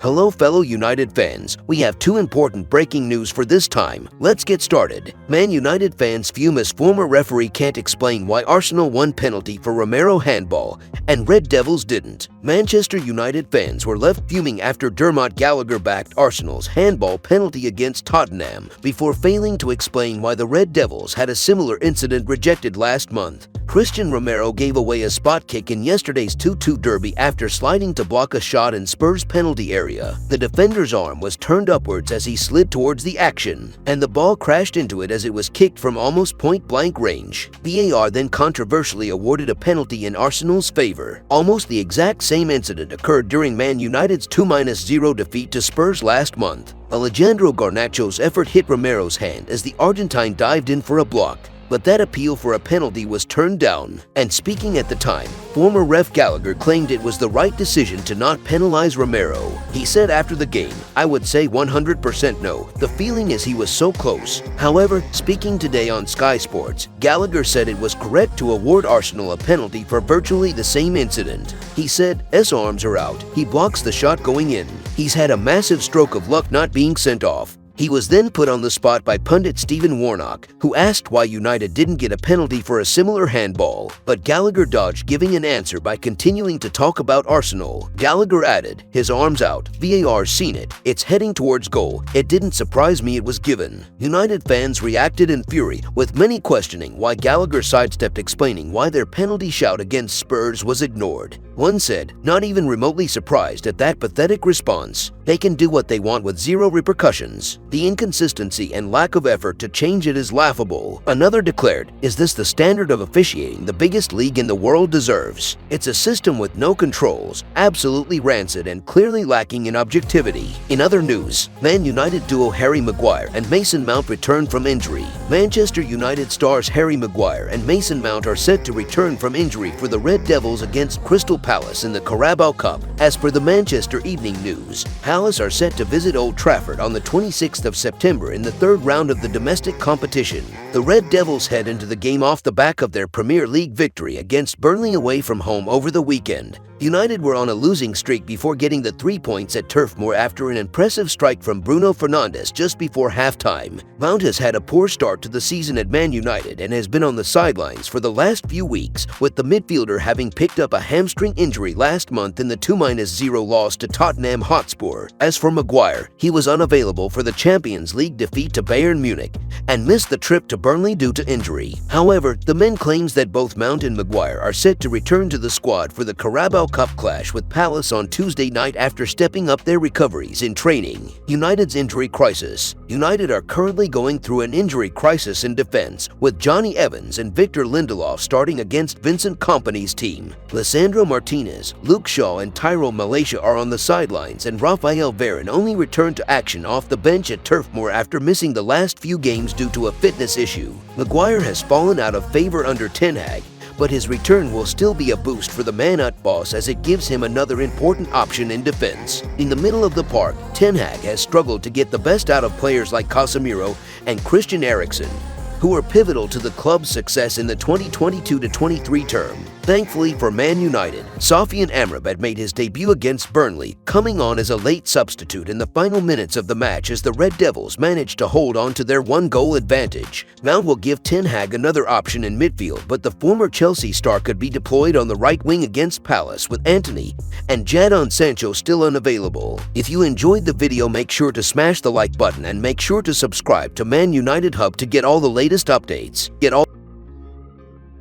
Hello fellow United fans, we have two important breaking news for this time. Let's get started. Man United fans fume as former referee can't explain why Arsenal won penalty for Romero handball and Red Devils didn't. Manchester United fans were left fuming after Dermot Gallagher backed Arsenal's handball penalty against Tottenham before failing to explain why the Red Devils had a similar incident rejected last month. Christian Romero gave away a spot kick in yesterday's 2-2 derby after sliding to block a shot in Spurs' penalty area. The defender's arm was turned upwards as he slid towards the action, and the ball crashed into it as it was kicked from almost point-blank range. VAR then controversially awarded a penalty in Arsenal's favor. Almost the exact same incident occurred during Man United's 2-0 defeat to Spurs last month. Alejandro Garnacho's effort hit Romero's hand as the Argentine dived in for a block, but that appeal for a penalty was turned down. And speaking at the time, former ref Gallagher claimed it was the right decision to not penalize Romero. He said after the game, "I would say 100% no. The feeling is he was so close." However, speaking today on Sky Sports, Gallagher said it was correct to award Arsenal a penalty for virtually the same incident. He said, "S arms are out. He blocks the shot going in. He's had a massive stroke of luck not being sent off." He was then put on the spot by pundit Stephen Warnock, who asked why United didn't get a penalty for a similar handball, but Gallagher dodged giving an answer by continuing to talk about Arsenal. Gallagher added, "His arm's out. VAR's seen it. It's heading towards goal. It didn't surprise me it was given." United fans reacted in fury, with many questioning why Gallagher sidestepped explaining why their penalty shout against Spurs was ignored. One said, "Not even remotely surprised at that pathetic response. They can do what they want with zero repercussions. The inconsistency and lack of effort to change it is laughable." Another declared, "Is this the standard of officiating the biggest league in the world deserves? It's a system with no controls, absolutely rancid and clearly lacking in objectivity." In other news, Man United duo Harry Maguire and Mason Mount return from injury. Manchester United stars Harry Maguire and Mason Mount are set to return from injury for the Red Devils against Crystal Palace in the Carabao Cup. As per the Manchester Evening News, Palace are set to visit Old Trafford on the 26th of September in the third round of the domestic competition. The Red Devils head into the game off the back of their Premier League victory against Burnley away from home over the weekend. United were on a losing streak before getting the 3 points at Turf Moor after an impressive strike from Bruno Fernandes just before halftime. Mount has had a poor start to the season at Man United and has been on the sidelines for the last few weeks, with the midfielder having picked up a hamstring injury last month in the 2-0 loss to Tottenham Hotspur. As for Maguire, he was unavailable for the Champions League defeat to Bayern Munich and missed the trip to Burnley due to injury. However, the men claims that both Mount and Maguire are set to return to the squad for the Carabao Cup clash with Palace on Tuesday night after stepping up their recoveries in training. United's injury crisis. United are currently going through an injury crisis in defense, with Johnny Evans and Victor Lindelof starting against Vincent Kompany's team. Lisandro Martinez, Luke Shaw and Tyrell Malacia are on the sidelines, and Rafael Varane only returned to action off the bench at Turf Moor after missing the last few games due to a fitness issue. Maguire has fallen out of favor under Ten Hag, but his return will still be a boost for the Man-Ut boss as it gives him another important option in defense. In the middle of the park, Ten Hag has struggled to get the best out of players like Casemiro and Christian Eriksen, who were pivotal to the club's success in the 2022-23 term. Thankfully for Man United, Sofian Amrabat made his debut against Burnley, coming on as a late substitute in the final minutes of the match as the Red Devils managed to hold on to their one-goal advantage. Mount will give Ten Hag another option in midfield, but the former Chelsea star could be deployed on the right wing against Palace with Antony and Jadon Sancho still unavailable. If you enjoyed the video, make sure to smash the like button and make sure to subscribe to Man United Hub to get all the latest updates.